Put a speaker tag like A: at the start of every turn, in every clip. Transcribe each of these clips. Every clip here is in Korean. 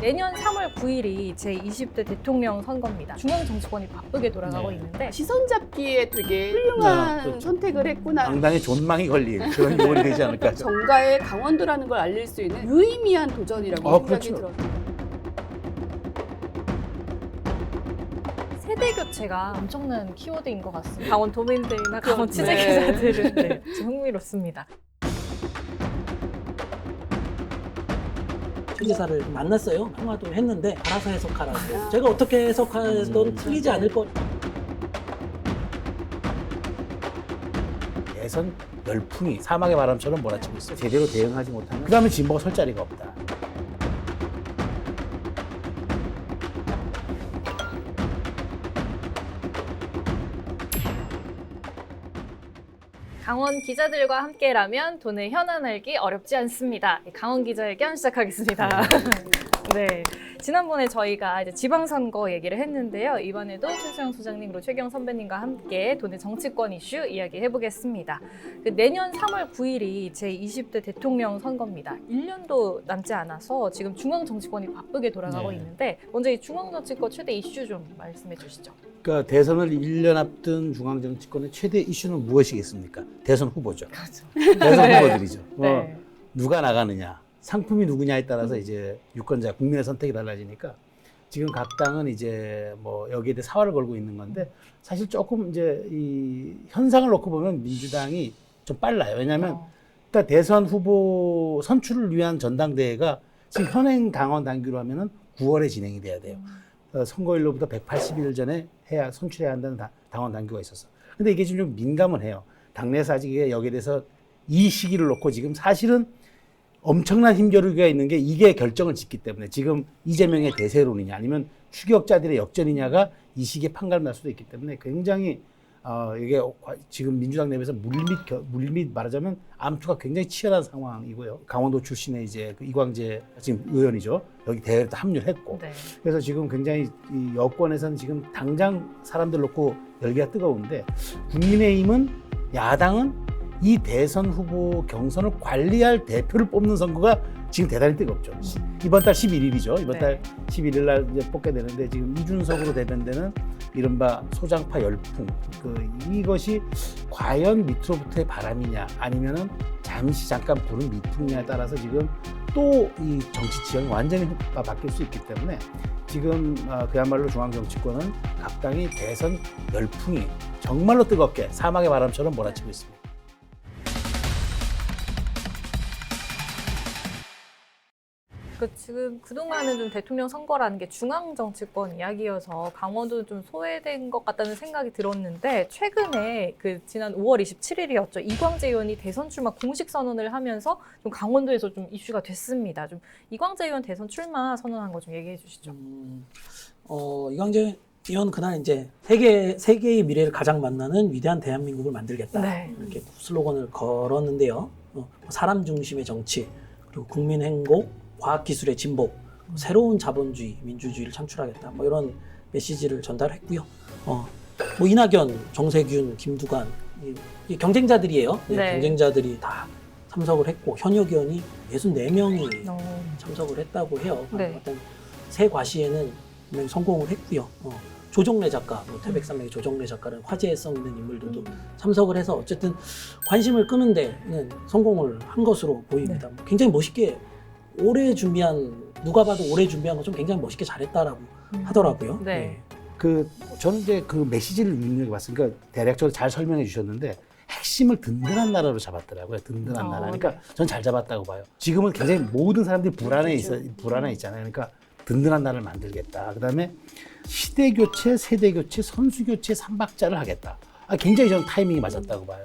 A: 내년 3월 9일이 제20대 대통령 선거입니다. 중앙 정치권이 바쁘게 돌아가고
B: 네.
A: 있는데
C: 시선 잡기에 되게 훌륭한
B: 그렇죠.
C: 선택을 했구나.
B: 당당히 존망이 걸린 그런 요원이 되지 않을까.
C: 정가의 강원도라는 걸 알릴 수 있는 유의미한 도전이라고 생각이
B: 그렇죠.
C: 들어요.
A: 세대 교체가 엄청난 키워드인 것 같습니다. 강원 도민들이나 강원
C: 네.
A: 취재기자들은 네, 좀 흥미롭습니다.
D: 최 지사를 만났어요. 통화도 했는데 알아서 해석하라고. 제가 어떻게 해석하든 틀리지 않을 거.
B: 대선 열풍이 사막의 바람처럼 몰아치고 있어요. 제대로 대응하지 못하면 그 다음에 진보가 설 자리가 없다.
A: 강원 기자들과 함께라면 돈의 현안 알기 어렵지 않습니다. 강원 기자회견 시작하겠습니다. 네, 지난번에 저희가 이제 지방선거 얘기를 했는데요. 이번에도 최수영 소장님 그리고 최경 선배님과 함께 돈의 정치권 이슈 이야기해보겠습니다. 내년 3월 9일이 제20대 대통령 선거입니다. 1년도 남지 않아서 지금 중앙 정치권이 바쁘게 돌아가고
B: 네.
A: 있는데 먼저 이 중앙 정치권 최대 이슈 좀 말씀해 주시죠.
B: 그러니까 대선을 1년 앞둔 중앙정치권의 최대 이슈는 무엇이겠습니까? 대선 후보죠.
A: 그렇죠.
B: 대선 후보들이죠.
A: 네.
B: 누가 나가느냐, 상품이 누구냐에 따라서 이제 유권자, 국민의 선택이 달라지니까 지금 각 당은 이제 뭐 여기에 대해 사활을 걸고 있는 건데 사실 조금 이제 이 현상을 놓고 보면 민주당이 좀 빨라요. 왜냐하면 일단 대선 후보 선출을 위한 전당대회가 지금 현행 당원 당규로 하면은 9월에 진행이 돼야 돼요. 선거일로부터 180일 전에 해야 선출해야 한다는 당원 당규가 있었어. 근데 이게 지금 좀 민감은 해요. 당내에서 아직 여기에 대해서 이 시기를 놓고 지금 사실은 엄청난 힘겨루기가 있는 게 이게 결정을 짓기 때문에 지금 이재명의 대세론이냐 아니면 추격자들의 역전이냐가 이 시기에 판가름 날 수도 있기 때문에 굉장히 이게 지금 민주당 내부에서 물밑 말하자면 암투가 굉장히 치열한 상황이고요. 강원도 출신의 이제 그 이광재 지금 의원이죠. 여기 대회에 합류를 했고.
A: 네.
B: 그래서 지금 굉장히 이 여권에서는 지금 당장 사람들 놓고 열기가 뜨거운데 국민의힘은 야당은 이 대선 후보 경선을 관리할 대표를 뽑는 선거가 지금 대단히 뜨겁죠. 이번 달 11일이죠. 이번 달 11일 날 이제 뽑게 되는데 지금 이준석으로 대변되는 이른바 소장파 열풍. 이것이 과연 밑으로부터의 바람이냐 아니면은 잠깐 부는 미풍이냐에 따라서 지금 또 이 정치 지형이 완전히 바뀔 수 있기 때문에 지금 그야말로 중앙 정치권은 각 당이 대선 열풍이 정말로 뜨겁게 사막의 바람처럼 몰아치고 있습니다.
A: 지금 그동안은 좀 대통령 선거라는 게 중앙 정치권 이야기여서 강원도는 좀 소외된 것 같다는 생각이 들었는데 최근에 지난 5월 27일이었죠. 이광재 의원이 대선 출마 공식 선언을 하면서 좀 강원도에서 좀 이슈가 됐습니다. 좀 이광재 의원 대선 출마 선언한 거 좀 얘기해 주시죠.
D: 이광재 의원 그날 이제 세계의 미래를 가장 만나는 위대한 대한민국을 만들겠다.
A: 네.
D: 이렇게 슬로건을 걸었는데요. 사람 중심의 정치, 그리고 국민 행복, 과학기술의 진보, 새로운 자본주의, 민주주의를 창출하겠다. 뭐 이런 메시지를 전달했고요. 뭐 이낙연, 정세균, 김두관 이 경쟁자들이에요.
A: 네.
D: 경쟁자들이 다 참석을 했고 현역 의원이 64명이 참석을 했다고 해요.
A: 네.
D: 어떤 새 과시에는 분명히 성공을 했고요. 조정래 작가, 태백산맥의 조정래 작가는 화제성 있는 인물들도 참석을 해서 어쨌든 관심을 끄는 데는 성공을 한 것으로 보입니다. 굉장히 멋있게 누가 봐도 오래 준비한 거 좀 굉장히 멋있게 잘했다라고 하더라고요.
A: 네.
B: 저는 이제 그 메시지를 눈여겨봤으니까 대략적으로 잘 설명해 주셨는데 핵심을 든든한 나라로 잡았더라고요. 든든한 나라. 그러니까 전 잘 잡았다고 봐요. 지금은 굉장히 모든 사람들이 불안해 있잖아요. 그러니까 든든한 나라를 만들겠다. 그다음에 시대 교체, 세대 교체, 선수 교체 3박자를 하겠다. 굉장히 저는 타이밍이 맞았다고 봐요.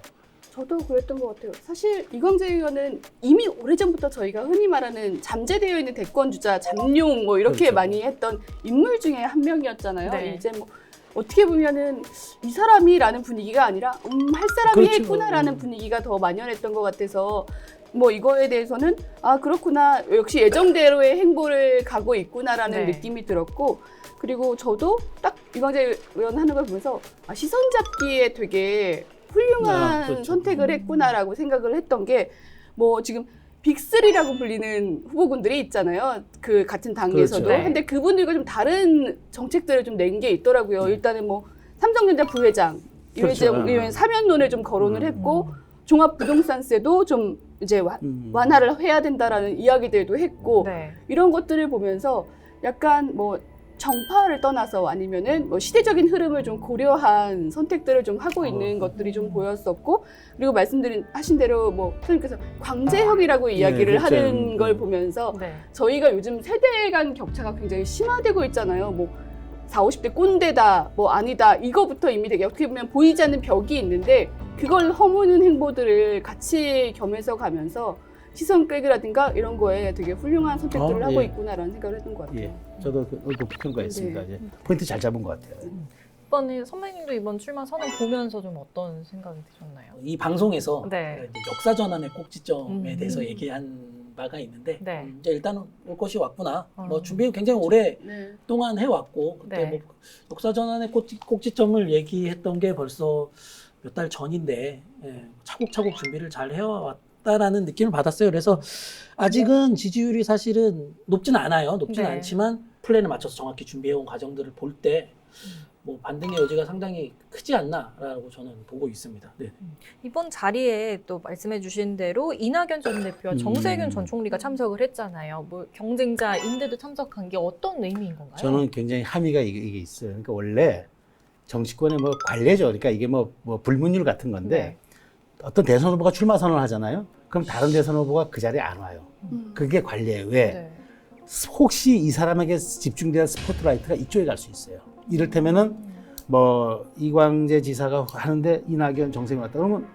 C: 저도 그랬던 것 같아요. 사실 이광재 의원은 이미 오래전부터 저희가 흔히 말하는 잠재되어 있는 대권 주자, 잠룡 뭐 이렇게
B: 그렇죠.
C: 많이 했던 인물 중에 한 명이었잖아요.
A: 네.
C: 이제 뭐 어떻게 보면은 이 사람이라는 분위기가 아니라 할 사람이
B: 그렇죠.
C: 했구나라는 분위기가 더 만연했던 것 같아서 뭐 이거에 대해서는 그렇구나, 역시 예정대로의 행보를 가고 있구나라는
A: 네.
C: 느낌이 들었고, 그리고 저도 딱 이광재 의원 하는 걸 보면서 시선 잡기에 되게 훌륭한
B: 그렇죠.
C: 선택을 했구나라고 생각을 했던 게, 뭐 지금 빅3라고 불리는 후보군들이 있잖아요. 그 같은 당에서도.
B: 그렇죠.
A: 네.
C: 근데 그분들과 좀 다른 정책들을 좀 낸 게 있더라고요. 일단은 뭐 삼성전자 부회장
B: 그렇죠.
C: 이회장 의원 사면론을 좀 거론을 했고 종합부동산세도 좀 이제
B: 음.
C: 완화를 해야 된다라는 이야기들도 했고
A: 네.
C: 이런 것들을 보면서 약간 뭐 정파를 떠나서 아니면은 뭐 시대적인 흐름을 좀 고려한 선택들을 좀 하고 있는 것들이 좀 보였었고 그리고 하신 대로 뭐 선생님께서 광재형이라고 이야기를
B: 그렇죠.
C: 하는 걸 보면서
A: 네.
C: 저희가 요즘 세대 간 격차가 굉장히 심화되고 있잖아요. 뭐 40, 50대 꼰대다, 뭐 아니다, 이거부터 이미 되게 어떻게 보면 보이지 않는 벽이 있는데 그걸 허무는 행보들을 같이 겸해서 가면서 시선 끌기라든가 이런 거에 되게 훌륭한 선택들을 하고
B: 예.
C: 있구나라는 생각을 했던 것 같아요.
B: 예, 저도 높이 평가했습니다.
C: 네.
B: 이제 포인트 잘 잡은 것 같아요.
A: 이번에 선배님도 이번 출마 선언 보면서 좀 어떤 생각이 드셨나요?
D: 이 방송에서
A: 네.
D: 이제 역사 전환의 꼭지점에
A: 음.
D: 대해서 얘기한 바가 있는데
A: 네.
D: 이제 일단은 올 것이 왔구나.
A: 어.
D: 뭐 준비 굉장히 오래
C: 네.
D: 동안 해왔고 그때
A: 네.
D: 뭐 역사 전환의 꼭지점을 얘기했던 게 벌써 몇 달 전인데 차곡차곡 준비를 잘 해왔다라는 느낌을 받았어요. 그래서 아직은 지지율이 사실은 높진 않아요. 높진
A: 네.
D: 않지만 플랜에 맞춰서 정확히 준비해온 과정들을 볼 때 뭐 반등의 여지가 상당히 크지 않나라고 저는 보고 있습니다. 네.
A: 이번 자리에 또 말씀해 주신 대로 이낙연 전 대표와 정세균 전 총리가 참석을 했잖아요. 뭐 경쟁자인데도 참석한 게 어떤 의미인 건가요?
B: 저는 굉장히 함의가 이게 있어요. 그러니까 원래 정치권의 뭐 관례죠. 그러니까 이게 뭐 불문율 같은 건데
A: 네.
B: 어떤 대선 후보가 출마 선언을 하잖아요. 그럼 다른 대선 후보가 그 자리에 안 와요. 그게 관례예요. 왜?
A: 네.
B: 혹시 이 사람에게 집중된 스포트라이트가 이쪽에 갈 수 있어요. 이를테면은 뭐 이광재 지사가 하는데 이낙연 정세균 왔다 그러면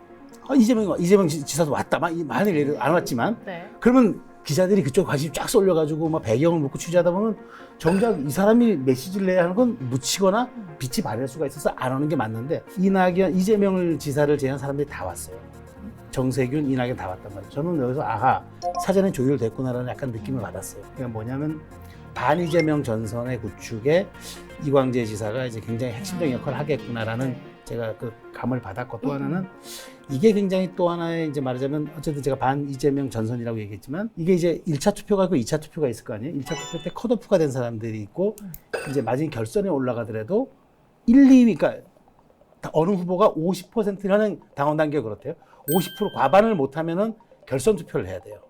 B: 이재명 지사도 왔다. 만일 안 왔지만
A: 네.
B: 그러면 기자들이 그쪽 관심 쫙 쏠려가지고 막 배경을 묻고 취재하다 보면 정작 이 사람이 메시지를 내야 하는 건 묻히거나 빛이 바랄 수가 있어서 안 오는 게 맞는데 이재명을 지사를 제한 사람들이 다 왔어요. 정세균, 이낙연 다 왔단 말이에요. 저는 여기서 아하 사전에 조율됐구나라는 약간 느낌을 받았어요. 그러니까 뭐냐면 반이재명 전선의 구축에 이광재 지사가 이제 굉장히 핵심적인 역할을 하겠구나라는 제가 그 감을 받았고 또 하나는 이게 굉장히 또 하나의 이제 말하자면 어쨌든 제가 반 이재명 전선이라고 얘기했지만 이게 이제 1차 투표가 있고 2차 투표가 있을 거 아니에요. 1차 투표 때 컷오프가 된 사람들이 있고 이제 마지막 결선에 올라가더라도 1, 2위 그러니까 어느 후보가 50%라는 당원 단계가 그렇대요. 50% 과반을 못하면은 결선 투표를 해야 돼요.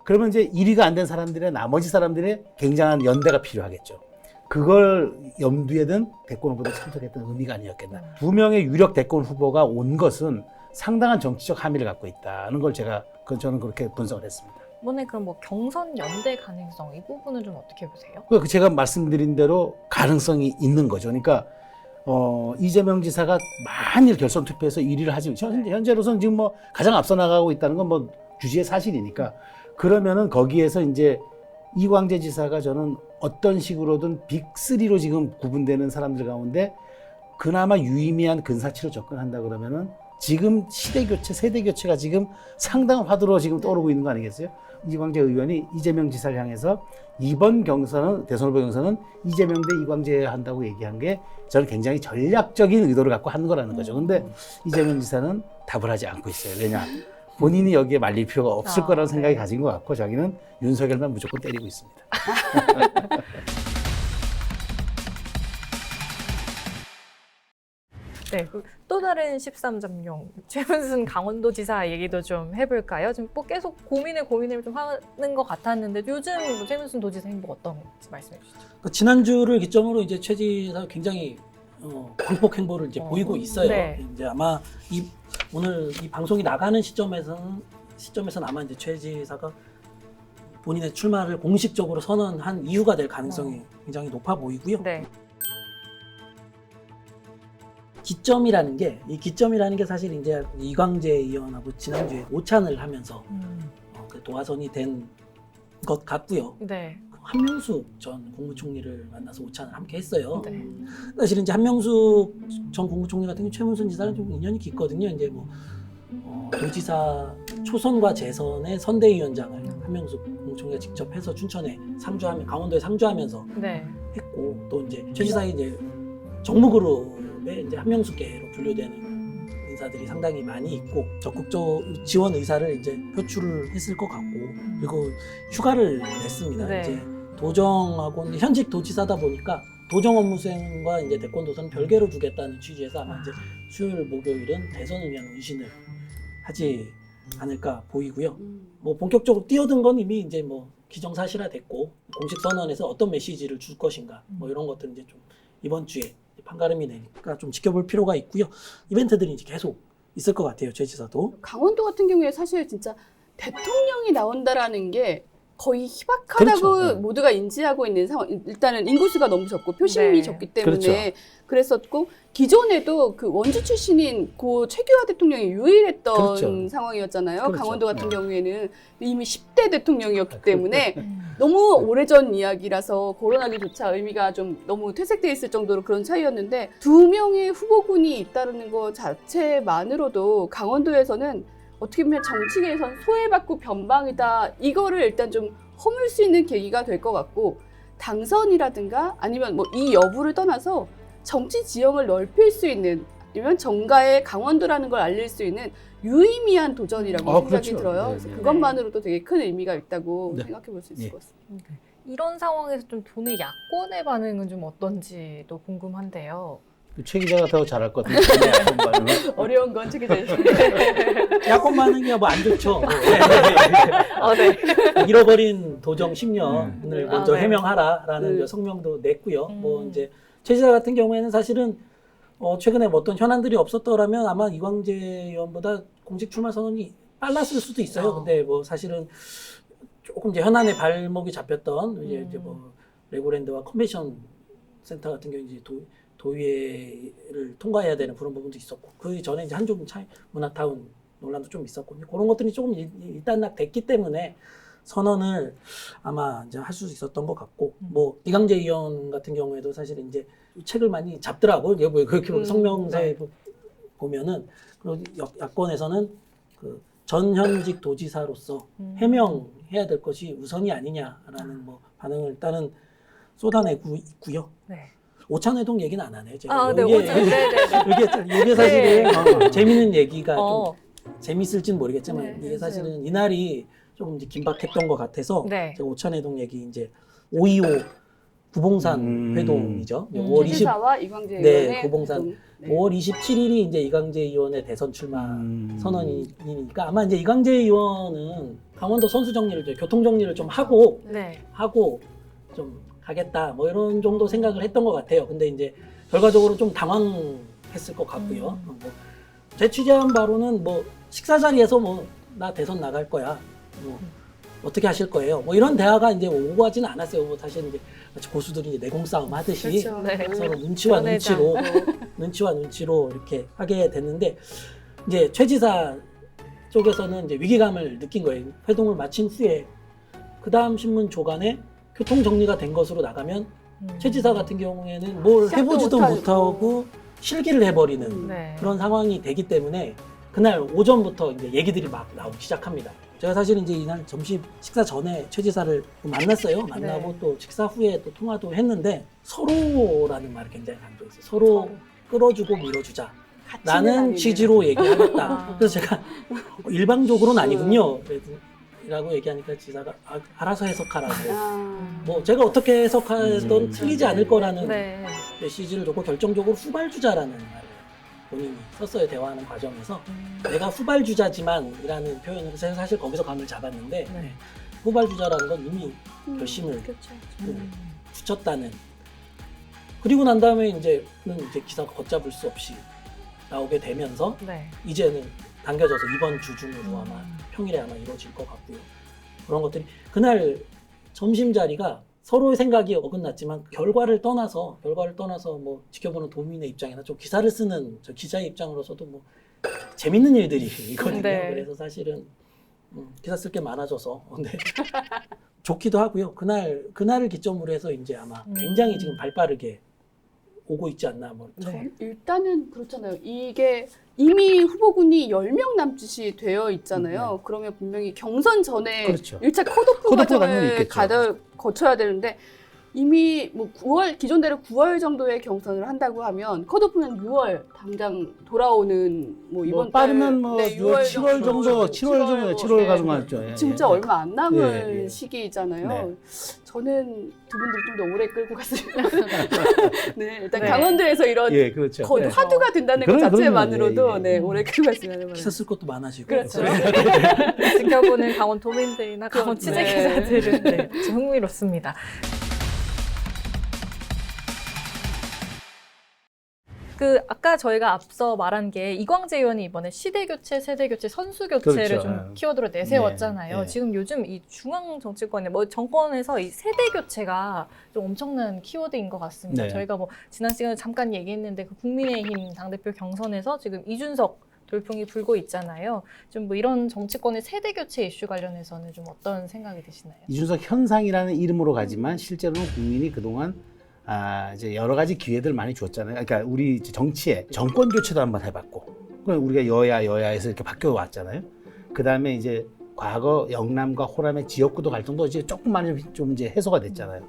B: 그러면 이제 1위가 안 된 사람들의 나머지 사람들의 굉장한 연대가 필요하겠죠. 그걸 염두에 든 대권 후보도 참석했던 의미가 아니었겠나. 두 명의 유력 대권 후보가 온 것은 상당한 정치적 함의를 갖고 있다는 걸 저는 그렇게 분석을 했습니다.
A: 이번에 그럼 뭐 경선 연대 가능성 이 부분은 좀 어떻게 보세요?
B: 그 제가 말씀드린 대로 가능성이 있는 거죠. 그러니까 이재명 지사가 만일 결선 투표에서 1위를 하지만 현재로서는 지금 뭐 가장 앞서 나가고 있다는 건 뭐 주지의 사실이니까 그러면은 거기에서 이제 이광재 지사가 저는 어떤 식으로든 빅3로 지금 구분되는 사람들 가운데 그나마 유의미한 근사치로 접근한다 그러면은 지금 시대 교체, 세대 교체가 지금 상당한 화두로 지금 떠오르고 있는 거 아니겠어요? 이광재 의원이 이재명 지사를 향해서 이번 경선은 대선 후보 경선은 이재명 대 이광재 한다고 얘기한 게 저는 굉장히 전략적인 의도를 갖고 하는 거라는 거죠. 근데 이재명 지사는 답을 하지 않고 있어요. 왜냐? 본인이 여기에 말릴 필요가 없을 거라는 생각이 가진 것 같고 자기는 윤석열만 무조건 때리고 있습니다.
A: 네, 또 다른 13점용 최문순 강원도지사 얘기도 좀 해볼까요? 지금 뭐 계속 고민을 좀 하는 것 같았는데 요즘 뭐 최문순 도지사 행보 어떤지 말씀해 주시죠.
D: 지난주를 기점으로 이제 최 지사가 굉장히 광폭 행보를 이제 보이고 있어요.
A: 네.
D: 이제 아마 오늘 이 방송이 나가는 시점에서는 아마 이제 최 지사가 본인의 출마를 공식적으로 선언한 이유가 될 가능성이 굉장히 높아 보이고요.
A: 네.
D: 기점이라는 게 사실 이제 이광재 의원하고 지난주에 오찬을 하면서 그 도화선이 된 것 같고요.
A: 네.
D: 한명숙 전 국무총리를 만나서 오찬을 함께 했어요.
A: 네.
D: 사실 이제 한명숙 전 국무총리 같은 경우 최문순 지사는 좀 인연이 깊거든요. 이제 뭐 도지사 초선과 재선의 선대위원장을 한명숙 국무총리가 직접 해서 춘천에 강원도에 상주하면서
A: 네.
D: 했고 또 이제 최 지사의 이제 정무그룹의 이제 한명숙계로 분류되는 인사들이 상당히 많이 있고 적극적 지원 의사를 이제 표출을 했을 것 같고 그리고 휴가를 냈습니다.
A: 네.
D: 이제 도정하고 현직 도지사다 보니까 도정 업무 수행과 이제 대권 도서는 별개로 두겠다는 취지에서 아마 이제 수요일 목요일은 대선을 위한 의신을 하지 않을까 보이고요. 뭐 본격적으로 뛰어든 건 이미 이제 뭐 기정사실화 됐고 공식 선언에서 어떤 메시지를 줄 것인가 뭐 이런 것들은 이제 좀 이번 주에 판가름이 되니까 좀 지켜볼 필요가 있고요. 이벤트들이 이제 계속 있을 것 같아요. 최 지사도.
C: 강원도 같은 경우에 사실 진짜 대통령이 나온다라는 게 거의 희박하다고
B: 그렇죠. 네.
C: 모두가 인지하고 있는 상황. 일단은 인구수가 너무 적고 표심이
A: 네.
C: 적기 때문에
B: 그렇죠.
C: 그랬었고 기존에도 그 원주 출신인 고 최규하 대통령이 유일했던
B: 그렇죠.
C: 상황이었잖아요.
B: 그렇죠.
C: 강원도 같은
B: 네.
C: 경우에는 이미 10대 대통령이었기 때문에
A: 음.
C: 너무 오래전 이야기라서 거론하기조차 의미가 좀 너무 퇴색돼 있을 정도로 그런 차이였는데 2명의 후보군이 있다는 것 자체만으로도 강원도에서는 어떻게 보면 정치계에선 소외받고 변방이다 이거를 일단 좀 허물 수 있는 계기가 될 것 같고 당선이라든가 아니면 뭐 이 여부를 떠나서 정치 지형을 넓힐 수 있는 아니면 정가의 강원도라는 걸 알릴 수 있는 유의미한 도전이라고 생각이
B: 그렇죠.
C: 들어요.
B: 네,
C: 그래서
B: 네.
C: 그것만으로도 되게 큰 의미가 있다고
B: 네.
C: 생각해 볼 수 있을
B: 예.
C: 것 같습니다.
A: 이런 상황에서 좀 도내 야권의 반응은 좀 어떤지도 궁금한데요.
B: 최 기자가 더 잘할 것 같은데.
C: 어려운 건 책이 될
D: 야권 반응이야 뭐 안 좋죠.
A: 네.
D: 잃어버린 도정 10년을
A: 아,
D: 먼저
A: 네.
D: 해명하라라는
C: 네.
D: 이제 성명도 냈고요. 뭐
A: 음.
D: 이제 최 지사 같은 경우에는 사실은 최근에 뭐 어떤 현안들이 없었더라면 아마 이광재 의원보다 공식 출마 선언이 빨랐을 수도 있어요. 근데 뭐 사실은 조금 이제 현안에 발목이 잡혔던 이제 뭐 레고랜드와 컨벤션 센터 같은 경우 이제 도의회를 통과해야 되는 그런 부분도 있었고 그 전에 이제 한중 차이 문화타운 논란도 좀 있었고 그런 것들이 조금 일단락 됐기 때문에 선언을 아마 이제 할 수 있었던 것 같고 뭐 이광재 의원 같은 경우에도 사실 이제 책을 많이 잡더라고 이게 뭐 그렇게 성명서에 보면은 그리고 야권에서는 그 전현직 도지사로서 해명해야 될 것이 우선이 아니냐라는 뭐 반응을 일단은 쏟아내고 있고요.
A: 네.
D: 오찬회동 얘기는 안 하네요. 제가
A: 네,
D: 이게 사실은 재밌는 얘기가
A: 어.
D: 좀 재밌을진 모르겠지만
C: 네,
D: 이게 사실은 이날이 조금 이제 긴박했던 것 같아서
A: 네.
D: 제가 오찬회동 얘기 이제 5.25 구봉산 회동이죠. 5월 20
C: 최지사와 이광재
D: 네,
C: 의원의
D: 구봉산
C: 네.
D: 5월 27일이 이제 이광재 의원의 대선 출마 선언이니까 아마 이제 이광재 의원은 강원도 선수 정리를 이제 교통 정리를 좀 하고
A: 네.
D: 좀 가겠다 뭐 이런 정도 생각을 했던 것 같아요. 근데 이제 결과적으로 좀 당황했을 것 같고요. 뭐 제 취재한 바로는 뭐 식사 자리에서 뭐 나 대선 나갈 거야. 뭐 어떻게 하실 거예요? 뭐 이런 대화가 이제 오고 하지는 않았어요. 뭐 사실 이제 고수들이 이제 내공 싸움 하듯이
C: 그렇죠.
A: 네.
D: 서로 눈치와
A: 드러내지
D: 눈치로 이렇게 하게 됐는데 이제 최 지사 쪽에서는 이제 위기감을 느낀 거예요. 회동을 마친 후에 그 다음 신문 조간에 교통 정리가 된 것으로 나가면 최 지사 같은 경우에는 뭘
C: 시작도
D: 해보지도
C: 못하고.
D: 못하고 실기를 해버리는
A: 네.
D: 그런 상황이 되기 때문에 그날 오전부터 이제 얘기들이 막 나오기 시작합니다. 제가 사실 이제 이날 점심 식사 전에 최 지사를 만났어요. 만나고
A: 네.
D: 또 식사 후에 또 통화도 했는데 서로라는 말이 굉장히 강조했어요. 서로 끌어주고 밀어주자. 라는 취지로 얘기하겠다.
A: 아.
D: 그래서 제가 일방적으로는 아니군요. 라고 얘기하니까 지사가 알아서 해석하라고. 뭐 제가 어떻게 해석하든 틀리지 않을 거라는
A: 네.
D: 메시지를 줬고 결정적으로 후발주자라는 말을 본인이 썼어요. 대화하는 과정에서. 내가 후발주자지만 이라는 표현으로 제가 사실 거기서 감을 잡았는데
A: 네.
D: 후발주자라는 건 이미 결심을
C: 그렇죠.
D: 붙였다는. 그리고 난 다음에 이제 기사가 걷잡을 수 없이 나오게 되면서
A: 네.
D: 이제는 당겨져서 이번 주 중으로 아마 평일에 아마 이루어질 것 같고요. 그런 것들이 그날 점심 자리가 서로의 생각이 어긋났지만 결과를 떠나서 뭐 지켜보는 도민의 입장이나 좀 기사를 쓰는 저 기자의 입장으로서도 뭐 재밌는 일들이 있거든요.
A: 네.
D: 그래서 사실은 기사 쓸 게 많아져서 근데 좋기도 하고요. 그날을 기점으로 해서 이제 아마 굉장히 지금 발빠르게 오고 있지 않나 뭐.
A: 네.
C: 일단은 그렇잖아요. 이게 이미 후보군이 10명 남짓이 되어 있잖아요. 그러면 분명히 경선 전에
B: 그렇죠.
C: 1차 컷오프
B: 컷오프 과정이
C: 과정을
B: 있겠죠.
C: 거쳐야 되는데 이미 뭐 9월 기존대로 9월 정도에 경선을 한다고 하면 컷오프는 6월 당장 돌아오는 뭐 이번
B: 빠르면 뭐
C: 달,
B: 6월, 7월 정도, 7월 가정 같죠.
C: 진짜 얼마 안 남은
B: 예, 예.
C: 시기잖아요.
B: 네.
C: 저는 두 분들 좀 더 오래 끌고 갔으면. 네, 일단
A: 네.
C: 강원도에서 이런
B: 예, 그렇죠.
C: 거,
B: 네.
C: 화두가 된다는 것
B: 그럼요,
C: 자체만으로도
B: 그럼요. 예, 예.
C: 네, 오래 끌고 갔으면 하는 바람.
D: 기사 쓸 것도 많아지고.
C: 그렇죠.
A: 지켜보는 강원 도민들이나 강원 취재
C: 네.
A: 기자들은 네, 좀 흥미롭습니다. 아까 저희가 앞서 말한 게 이광재 의원이 이번에 시대 교체, 세대 교체, 선수 교체를
B: 그렇죠.
A: 좀 키워드로 내세웠잖아요.
B: 네, 네.
A: 지금 요즘 이 중앙 정치권에 뭐 정권에서 이 세대 교체가 좀 엄청난 키워드인 것 같습니다.
B: 네.
A: 저희가 뭐 지난 시간에 잠깐 얘기했는데 그 국민의힘 당대표 경선에서 지금 이준석 돌풍이 불고 있잖아요. 좀 뭐 이런 정치권의 세대 교체 이슈 관련해서는 좀 어떤 생각이 드시나요?
B: 이준석 현상이라는 이름으로 가지만 실제로는 국민이 그동안 이제 여러 가지 기회들 많이 줬잖아요. 그러니까 우리 정치에 정권 교체도 한번 해봤고, 그럼 우리가 여야에서 이렇게 바뀌어 왔잖아요. 그 다음에 이제 과거 영남과 호남의 지역구도 갈등도 이제 조금 많이 좀 이제 해소가 됐잖아요.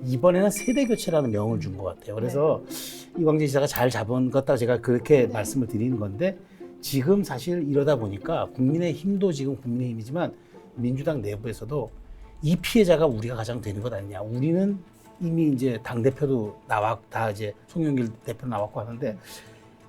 B: 이번에는 세대 교체라는 명을 준 것 같아요. 그래서 이광재 지사가 잘 잡은 것 같다고 제가 그렇게 말씀을 드리는 건데, 지금 사실 이러다 보니까 국민의힘도 지금 국민의힘이지만 민주당 내부에서도 이 피해자가 우리가 가장 되는 것 아니냐. 우리는 이미 이제 당대표도 다 이제 송영길 대표 나왔고 하는데,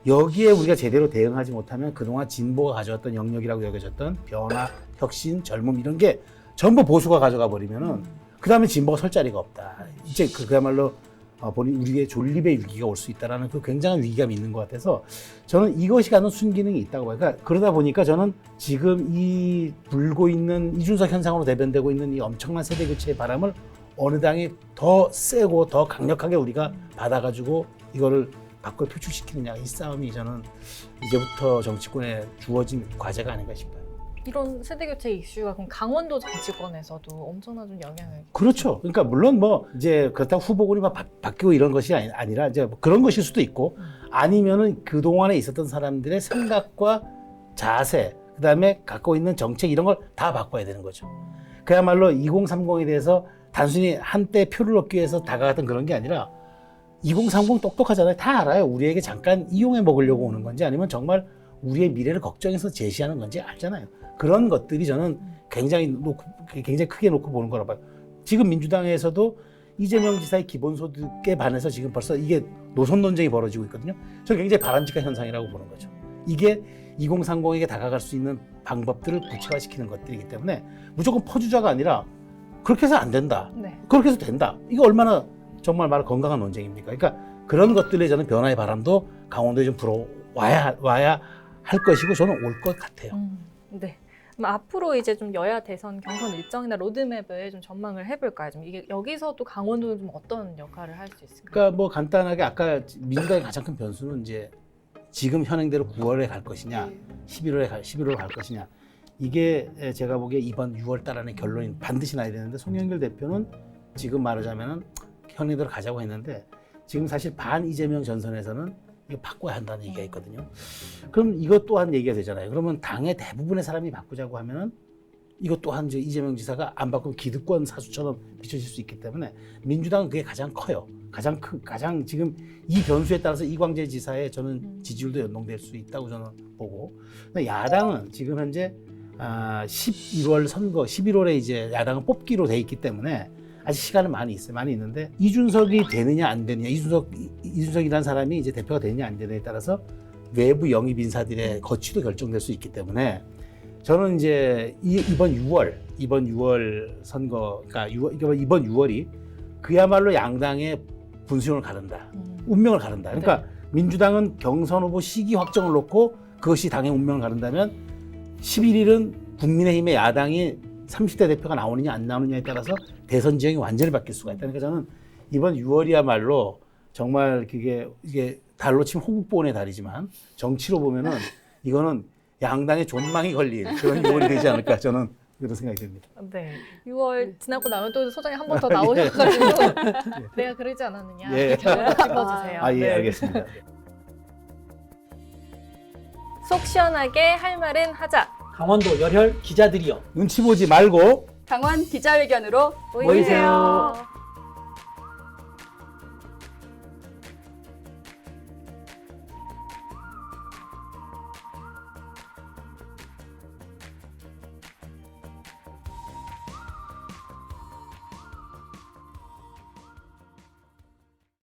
B: 여기에 우리가 제대로 대응하지 못하면 그동안 진보가 가져왔던 영역이라고 여겨졌던 변화, 혁신, 젊음 이런 게 전부 보수가 가져가 버리면은 그 다음에 진보가 설 자리가 없다. 이제 그야말로 우리의 존립의 위기가 올 수 있다라는 그 굉장한 위기감이 있는 것 같아서 저는 이것이 갖는 순기능이 있다고 봐요. 그러다 보니까 저는 지금 이 불고 있는 이준석 현상으로 대변되고 있는 이 엄청난 세대 교체의 바람을 어느 당이 더 세고 더 강력하게 우리가 받아가지고 이거를 밖으로 표출시키느냐, 이 싸움이 저는 이제부터 정치권에 주어진 과제가 아닌가 싶어요.
A: 이런 세대 교체 이슈가 그럼 강원도 정치권에서도 엄청난 좀 영향을
B: 그렇죠. 그러니까 물론 뭐 이제 그렇다고 후보군이 막 바뀌고 이런 것이 아니라 이제 뭐 그런 것일 수도 있고, 아니면은 그 동안에 있었던 사람들의 생각과 자세, 그다음에 갖고 있는 정책 이런 걸 다 바꿔야 되는 거죠. 그야말로 2030에 대해서 단순히 한때 표를 얻기 위해서 다가갔던 그런 게 아니라 2030 똑똑하잖아요. 다 알아요. 우리에게 잠깐 이용해 먹으려고 오는 건지 아니면 정말 우리의 미래를 걱정해서 제시하는 건지 알잖아요. 그런 것들이 저는 굉장히 크게 놓고 보는 거라 봐요. 지금 민주당에서도 이재명 지사의 기본소득에 반해서 지금 벌써 이게 노선 논쟁이 벌어지고 있거든요. 저는 굉장히 바람직한 현상이라고 보는 거죠. 이게 2030에게 다가갈 수 있는 방법들을 구체화시키는 것들이기 때문에 무조건 퍼주자가 아니라 그렇게 해서 안 된다.
A: 네.
B: 그렇게 해서 된다. 이거 얼마나 정말 말 건강한 논쟁입니까? 그러니까 그런 것들에 저는 변화의 바람도 강원도에 좀 불어와야 할 것이고 저는 올 것 같아요.
A: 네. 그럼 앞으로 이제 좀 여야 대선 경선 일정이나 로드맵을 좀 전망을 해볼까요? 좀 이게 여기서도 강원도는 좀 어떤 역할을 할 수 있을까요?
B: 그러니까 뭐 간단하게 아까 민주당의 가장 큰 변수는 이제 지금 현행대로 9월에 갈 것이냐, 11월에 갈 것이냐. 이게 제가 보기에 이번 6월 달 안에 결론이 반드시 나야 되는데, 송영길 대표는 지금 말하자면은 현행대로 가자고 했는데 지금 사실 반 이재명 전선에서는 이거 바꿔야 한다는 얘기가 있거든요. 그럼 이것 또한 얘기가 되잖아요. 그러면 당의 대부분의 사람이 바꾸자고 하면은 이것 또한 이제 이재명 지사가 안 바꾸면 기득권 사수처럼 비춰질 수 있기 때문에 민주당은 그게 가장 커요. 가장 지금 이 변수에 따라서 이광재 지사의 저는 지지율도 연동될 수 있다고 저는 보고, 야당은 지금 현재 11월 선거, 11월에 이제 야당은 뽑기로 돼 있기 때문에 아직 시간은 많이 있어요. 많이 있는데 이준석이 되느냐 안 되느냐, 이준석이라는 사람이 이제 대표가 되느냐 안 되느냐에 따라서 외부 영입 인사들의 거취도 결정될 수 있기 때문에 저는 이제 이번 6월 선거, 그러니까 이번 6월이 그야말로 양당의 분수령을 가른다, 운명을 가른다. 그러니까 민주당은 경선 후보 시기 확정을 놓고 그것이 당의 운명을 가른다면 11일은 국민의힘의 야당이 30대 대표가 나오느냐 안 나오느냐에 따라서 대선 지형이 완전히 바뀔 수가 있다. 그러니까 저는 이번 6월이야말로 정말 이게 달로 치면 호국보훈의 달이지만 정치로 보면은 이거는 양당의 존망이 걸린 그런 6월이 되지 않을까, 저는 그런 생각이 듭니다.
A: 네. 6월 지나고 나면 또 소장이 한 번 더 나오셔가지고 내가 그러지 않았느냐
B: 예.
A: 이렇게 한번 짚어주세요.
B: 예,
A: 네.
B: 알겠습니다.
A: 속 시원하게 할 말은 하자.
D: 강원도 열혈 기자들이여.
B: 눈치 보지 말고
C: 강원 기자회견으로
A: 모이세요.